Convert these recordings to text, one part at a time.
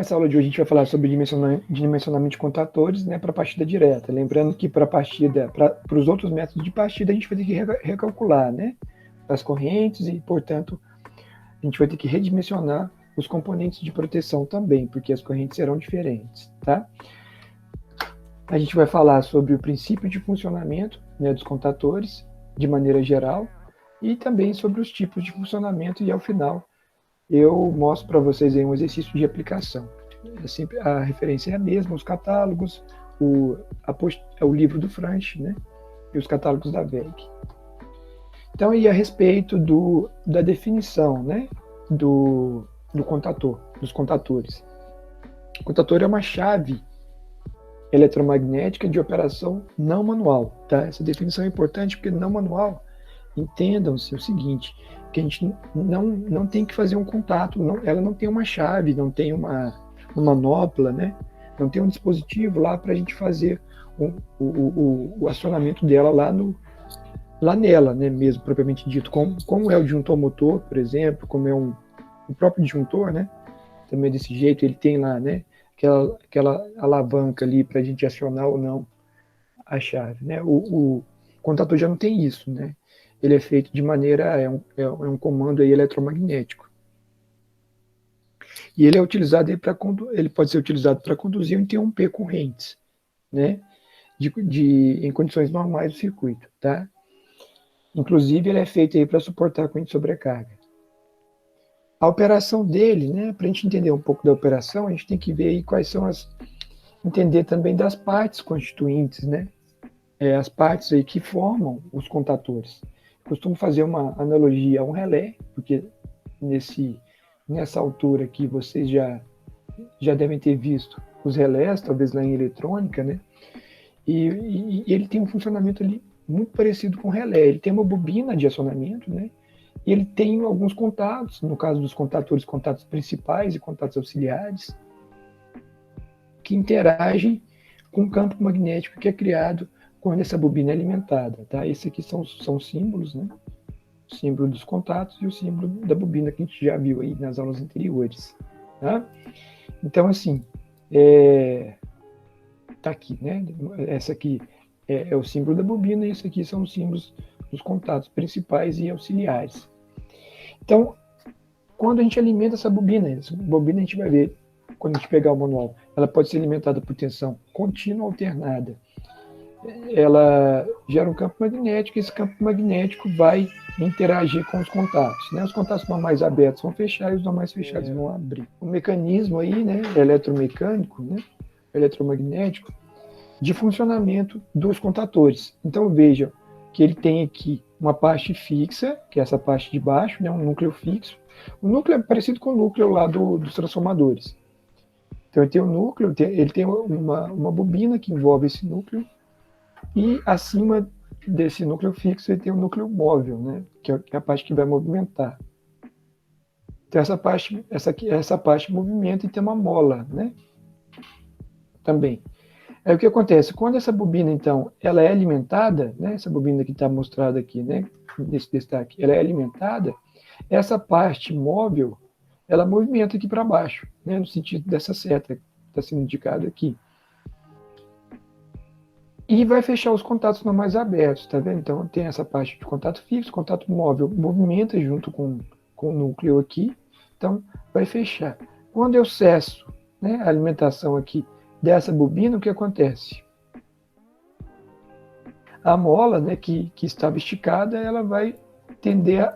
Nessa aula de hoje a gente vai falar sobre dimensionamento de contadores, né, para partida direta. Lembrando que para os outros métodos de partida a gente vai ter que recalcular, né, as correntes e, portanto, a gente vai ter que redimensionar os componentes de proteção também, porque as correntes serão diferentes, tá? A gente vai falar sobre o princípio de funcionamento, né, dos contadores, de maneira geral, e também sobre os tipos de funcionamento, e ao final eu mostro para vocês aí um exercício de aplicação. A referência é a mesma, os catálogos, o livro do Franch, né, e os catálogos da WEG. Então, e a respeito da definição, né, do contador, dos contadores. O contador é uma chave eletromagnética de operação não manual. Tá? Essa definição é importante porque não manual, entendam-se o seguinte, que a gente não tem que fazer um contato, ela não tem uma chave, não tem uma manopla, né? Não tem um dispositivo lá para a gente fazer o acionamento dela lá nela, né, mesmo, propriamente dito, como é o disjuntor motor, por exemplo, como é o próprio disjuntor, né, também desse jeito, ele tem lá, né, aquela alavanca ali para a gente acionar ou não a chave, né, o contador já não tem isso, né, ele é feito de maneira, é um comando aí eletromagnético. E ele é utilizado aí ele pode ser utilizado para conduzir ou interromper correntes, né, em condições normais do circuito, tá? Inclusive, ele é feito aí para suportar corrente de sobrecarga. A operação dele, né, para a gente entender um pouco da operação, a gente tem que ver aí quais são entender também das partes constituintes, né, as partes aí que formam os contadores. Eu costumo fazer uma analogia a um relé, porque nessa altura aqui vocês já devem ter visto os relés, talvez lá em eletrônica, né, e ele tem um funcionamento ali muito parecido com o relé. Ele tem uma bobina de acionamento, né? E ele tem alguns contatos, no caso dos contadores, contatos principais e contatos auxiliares, que interagem com o campo magnético que é criado quando essa bobina é alimentada, tá? Esses aqui são símbolos, né? O símbolo dos contatos e o símbolo da bobina que a gente já viu aí nas aulas anteriores, tá? Então, assim, tá aqui, né? Essa aqui é o símbolo da bobina e isso aqui são os símbolos dos contatos principais e auxiliares. Então, quando a gente alimenta essa bobina a gente vai ver, quando a gente pegar o manual, ela pode ser alimentada por tensão contínua alternada. Ela gera um campo magnético e esse campo magnético vai interagir com os contatos, né? Os contatos normais abertos vão fechar e os normais fechados vão abrir. O mecanismo aí, né, eletromecânico, né, eletromagnético, de funcionamento dos contadores. Então vejam que ele tem aqui uma parte fixa, que é essa parte de baixo, né, um núcleo fixo. O núcleo é parecido com o núcleo lá dos transformadores. Então ele tem um núcleo, ele tem uma bobina que envolve esse núcleo, e acima desse núcleo fixo ele tem um núcleo móvel, né, que é a parte que vai movimentar. Então essa parte movimenta e tem uma mola, né, também. Aí o que acontece? Quando essa bobina, então, ela é alimentada, né, essa bobina que está mostrada aqui, né, nesse destaque, ela é alimentada, essa parte móvel, ela movimenta aqui para baixo, né, no sentido dessa seta que está sendo indicada aqui. E vai fechar os contatos normais abertos, tá vendo? Então tem essa parte de contato fixo, contato móvel movimenta junto com o núcleo aqui, então vai fechar. Quando eu cesso, né, a alimentação aqui dessa bobina, o que acontece? A mola, né, que estava esticada, ela vai tender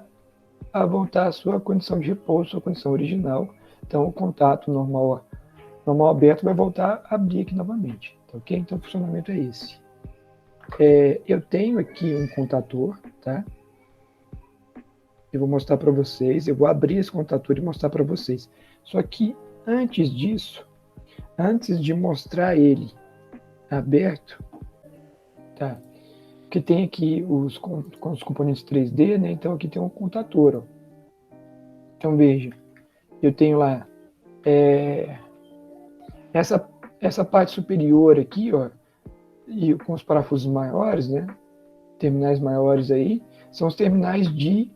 a voltar à sua condição de repouso, sua condição original. Então, o contato normal aberto vai voltar a abrir aqui novamente. Tá, ok? Então, o funcionamento é esse. Eu tenho aqui um contador, tá? Eu vou mostrar para vocês, eu vou abrir esse contador e mostrar para vocês. Só que, antes disso, antes de mostrar ele aberto, tá? Que tem aqui os componentes 3D, né? Então aqui tem um contador, ó. Então veja, eu tenho lá essa parte superior aqui, ó, e com os parafusos maiores, né? Terminais maiores aí, são os terminais de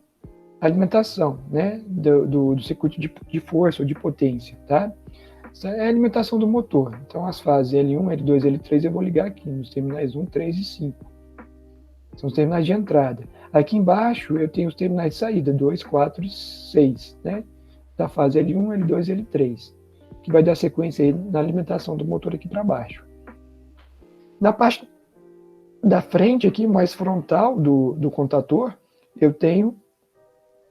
alimentação, né? Do circuito de força ou de potência, tá? Essa é a alimentação do motor. Então, as fases L1, L2, L3 eu vou ligar aqui nos terminais 1, 3 e 5. São os terminais de entrada. Aqui embaixo eu tenho os terminais de saída, 2, 4 e 6, né? Da fase L1, L2 e L3, que vai dar sequência aí na alimentação do motor aqui para baixo. Na parte da frente aqui, mais frontal do contator, eu tenho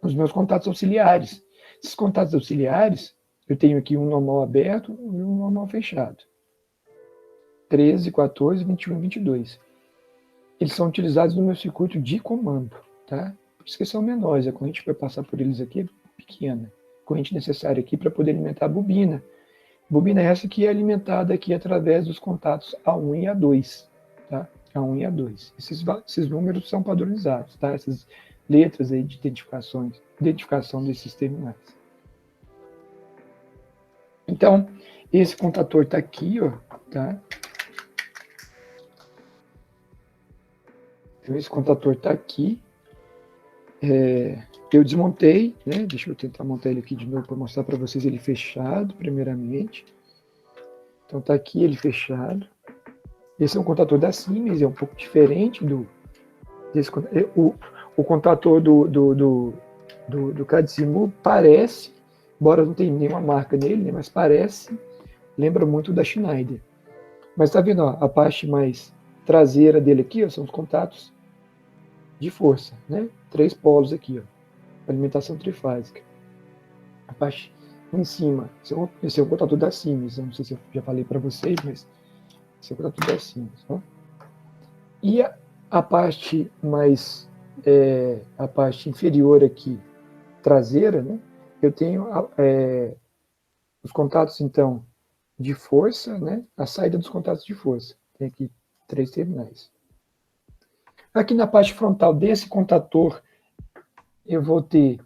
os meus contatos auxiliares. Esses contatos auxiliares, eu tenho aqui um normal aberto e um normal fechado. 13, 14, 21 e 22. Eles são utilizados no meu circuito de comando, tá? Por isso que são menores, a corrente que vai passar por eles aqui é pequena. A corrente necessária aqui para poder alimentar a bobina. Bobina é essa que é alimentada aqui através dos contatos A1 e A2, tá? A1 e A2. Esses números são padronizados, tá? Essas letras aí de identificação desses terminais. Então, esse contador está aqui, ó, tá? Então, esse contador está aqui. Eu desmontei, né? Deixa eu tentar montar ele aqui de novo para mostrar para vocês ele fechado, primeiramente. Então, está aqui ele fechado. Esse é um contador da Siemens, é um pouco diferente desse o contador do Cadzimu parece, embora não tenha nenhuma marca nele, né, mas parece, lembra muito da Schneider. Mas tá vendo, ó, a parte mais traseira dele aqui, ó, são os contatos de força, né? 3 polos aqui, ó, alimentação trifásica. A parte em cima, esse é o contador da Siemens, eu não sei se eu já falei para vocês, mas esse é o contador da Siemens, ó. E a parte mais, a parte inferior aqui, traseira, né? Eu tenho os contatos, então, de força, né? A saída dos contatos de força. Tem aqui 3 terminais. Aqui na parte frontal desse contador, eu vou ter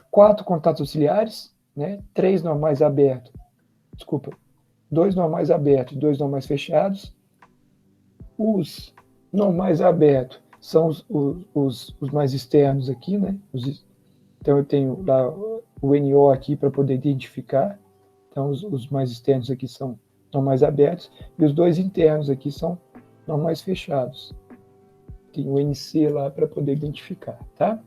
4 contatos auxiliares, né? 3 normais abertos, 2 normais abertos e 2 normais fechados. Os normais abertos são os mais externos aqui, né? Então eu tenho lá o NO aqui para poder identificar. Então os mais externos aqui são normais abertos e os 2 internos aqui são normais fechados. Tem o NC lá para poder identificar, tá?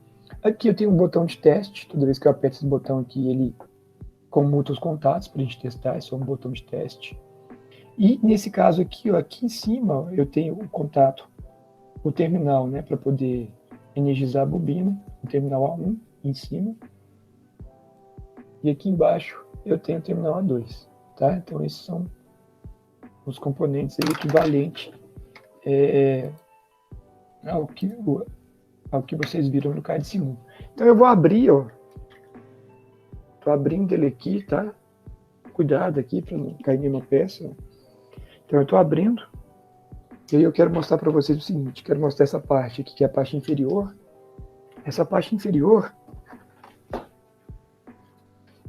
Aqui eu tenho um botão de teste. Toda vez que eu aperto esse botão aqui, ele comuta os contatos para a gente testar. Esse é um botão de teste. E nesse caso aqui, ó, aqui em cima, eu tenho o contato, o terminal, né, para poder energizar a bobina, o terminal A1 em cima. E aqui embaixo eu tenho o terminal A2, tá? Então esses são os componentes equivalentes ao que vocês viram no card Simu. Então eu vou abrir, ó. Tô abrindo ele aqui, tá? Cuidado aqui para não cair nenhuma peça. Então eu tô abrindo. E aí eu quero mostrar para vocês o seguinte, quero mostrar essa parte aqui, que é a parte inferior. Essa parte inferior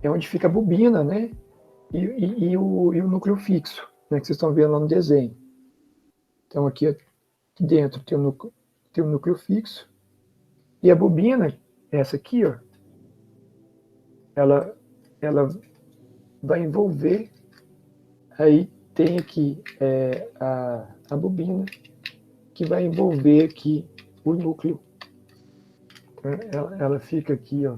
é onde fica a bobina, né? E o núcleo fixo, né? Que vocês estão vendo lá no desenho. Então aqui dentro tem o núcleo fixo. E a bobina, essa aqui, ó, ela vai envolver, aí tem aqui a bobina, que vai envolver aqui o núcleo. Ela fica aqui, ó,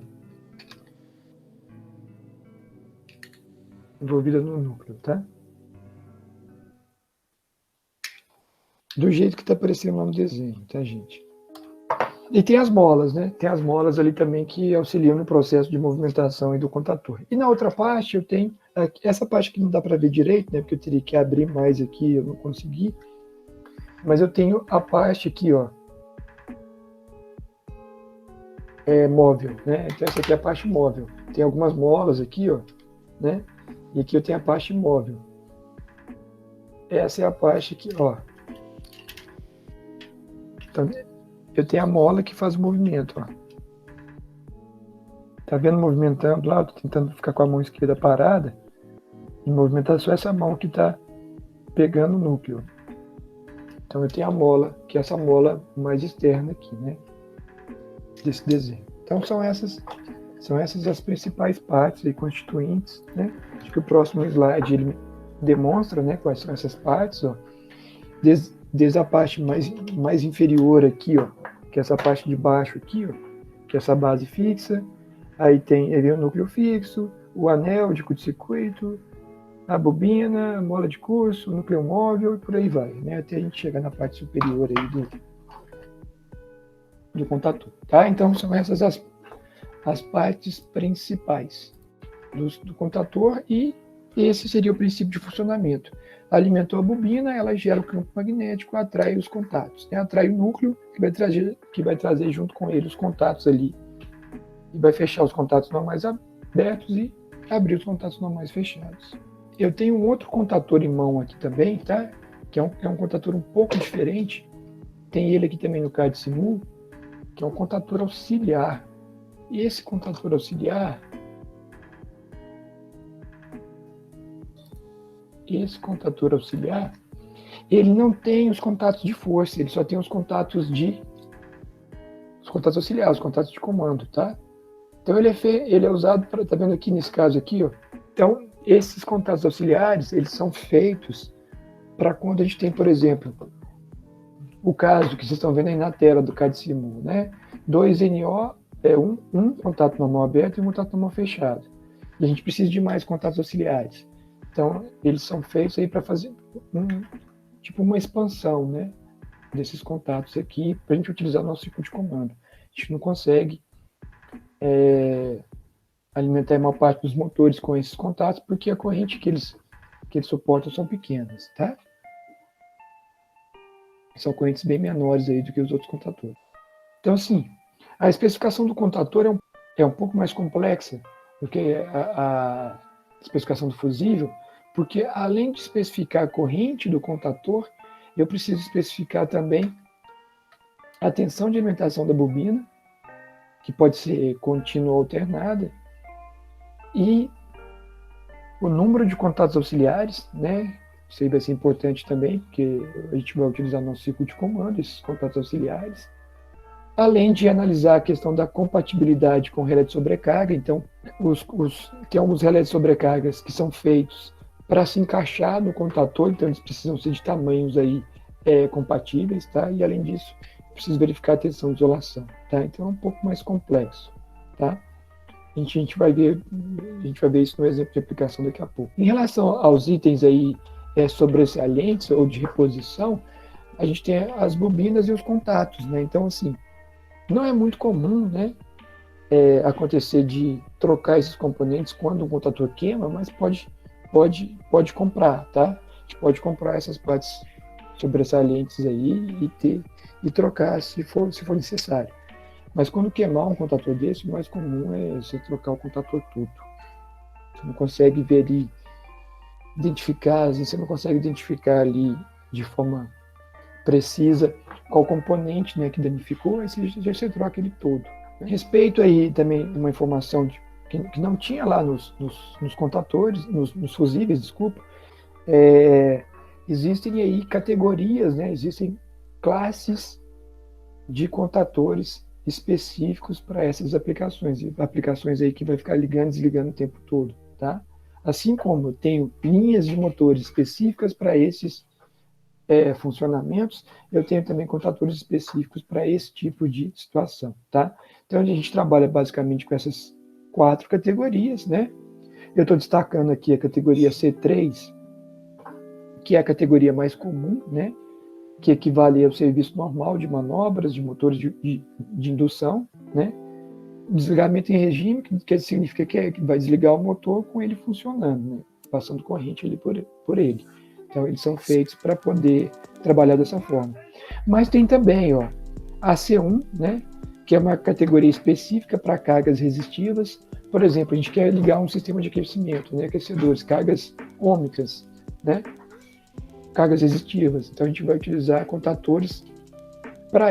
envolvida no núcleo, tá? Do jeito que está aparecendo lá no desenho, tá, gente? E tem as molas, né? Tem as molas ali também que auxiliam no processo de movimentação do contador. E na outra parte eu tenho, essa parte que não dá para ver direito, né? Porque eu teria que abrir mais aqui, eu não consegui. Mas eu tenho a parte aqui, ó, móvel, né? Então essa aqui é a parte móvel. Tem algumas molas aqui, ó, né? E aqui eu tenho a parte móvel. Essa é a parte aqui, ó. Então, eu tenho a mola que faz o movimento, ó. Tá vendo movimentando lá? Tô tentando ficar com a mão esquerda parada. E movimentar só essa mão que tá pegando o núcleo. Então eu tenho a mola, que é essa mola mais externa aqui, né? Desse desenho. Então são essas São essas as principais partes aí, constituintes, né? Acho que o próximo slide ele demonstra, né, quais são essas partes, ó. Desde a parte mais inferior aqui, ó, que é essa parte de baixo aqui, ó, que é essa base fixa. Aí tem o núcleo fixo, o anel de curto-circuito, a bobina, a mola de curso, o núcleo móvel e por aí vai, né? Até a gente chegar na parte superior aí do contator, tá? Então são essas as partes principais do contator, e esse seria o princípio de funcionamento. Alimentou a bobina, ela gera o campo magnético, atrai os contatos, né? Atrai o núcleo, que vai trazer junto com ele os contatos ali, e vai fechar os contatos normais abertos e abrir os contatos normais fechados. Eu tenho um outro contator em mão aqui também, tá? Que é um contator um pouco diferente. Tem ele aqui também no CAD-Simul, que é um contator auxiliar. E esse contator auxiliar, ele não tem os contatos de força, ele só tem os contatos auxiliares, os contatos de comando, tá? Então ele é usado para, tá vendo aqui nesse caso aqui, ó. Então esses contatos auxiliares, eles são feitos para quando a gente tem, por exemplo, o caso que vocês estão vendo aí na tela do CAD-Simul, né? 2NO é um contato normal aberto e um contato normal fechado. E a gente precisa de mais contatos auxiliares. Então, eles são feitos aí para fazer uma expansão, né, desses contatos aqui, para a gente utilizar o nosso ciclo de comando. A gente não consegue alimentar a maior parte dos motores com esses contatos, porque a corrente que eles suportam são pequenas, tá? São correntes bem menores aí do que os outros contatores. Então, assim, a especificação do contator é um pouco mais complexa do que a especificação do fusível, porque além de especificar a corrente do contator, eu preciso especificar também a tensão de alimentação da bobina, que pode ser contínua ou alternada, e o número de contatos auxiliares, né? Isso aí vai ser importante também, porque a gente vai utilizar nosso ciclo de comando, esses contatos auxiliares. Além de analisar a questão da compatibilidade com relé de sobrecarga. Então, tem alguns relés de sobrecargas que são feitos para se encaixar no contator, então eles precisam ser de tamanhos aí compatíveis, tá? E além disso, preciso verificar a tensão de isolação, tá? Então é um pouco mais complexo, tá? A gente vai ver isso no exemplo de aplicação daqui a pouco. Em relação aos itens aí sobressalentes ou de reposição, a gente tem as bobinas e os contatos, né? Então, assim, não é muito comum, né, acontecer de trocar esses componentes quando um contator queima, mas pode comprar, tá? A gente pode comprar essas partes sobressalentes aí e trocar se for necessário. Mas quando queimar um contator desse, o mais comum é você trocar o contator todo. Você não consegue ver ali, você não consegue identificar ali de forma precisa qual componente, né, que danificou, aí você troca ele todo. A respeito aí também uma informação que não tinha lá nos contatores, nos fusíveis, desculpa, existem aí categorias, né, existem classes de contatores específicos para essas aplicações aí que vai ficar ligando e desligando o tempo todo, tá? Assim como eu tenho linhas de motores específicas para esses funcionamentos, eu tenho também contatores específicos para esse tipo de situação, tá? Então a gente trabalha basicamente com essas 4 categorias, né? Eu estou destacando aqui a categoria C3, que é a categoria mais comum, né? Que equivale ao serviço normal de manobras de motores de indução, né? Desligamento em regime, que significa que vai desligar o motor com ele funcionando, né? Passando corrente ali por ele. Então, eles são feitos para poder trabalhar dessa forma. Mas tem também, ó, a C1, né? Que é uma categoria específica para cargas resistivas. Por exemplo, a gente quer ligar um sistema de aquecimento, né? Aquecedores, cargas ômicas, né? Cargas resistivas. Então a gente vai utilizar contatores para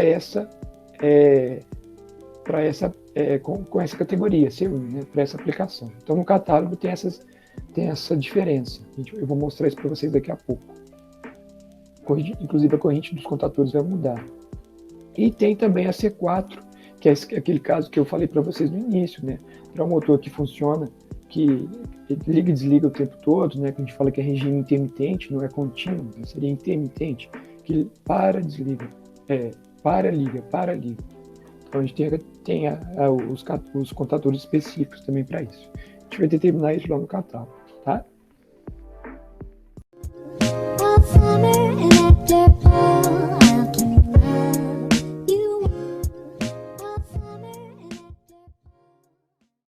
com essa categoria C1, né, para essa aplicação. Então no catálogo tem essa diferença. Eu vou mostrar isso para vocês daqui a pouco. Inclusive a corrente dos contatores vai mudar. E tem também a C4, que é aquele caso que eu falei para vocês no início, né? Para um motor que funciona, que liga e desliga o tempo todo, né? Que a gente fala que é regime intermitente, não é contínuo, né? Seria intermitente, que ele para, desliga, para, liga, para, liga. Então a gente tem os contadores específicos também para isso. A gente vai determinar isso lá no catálogo.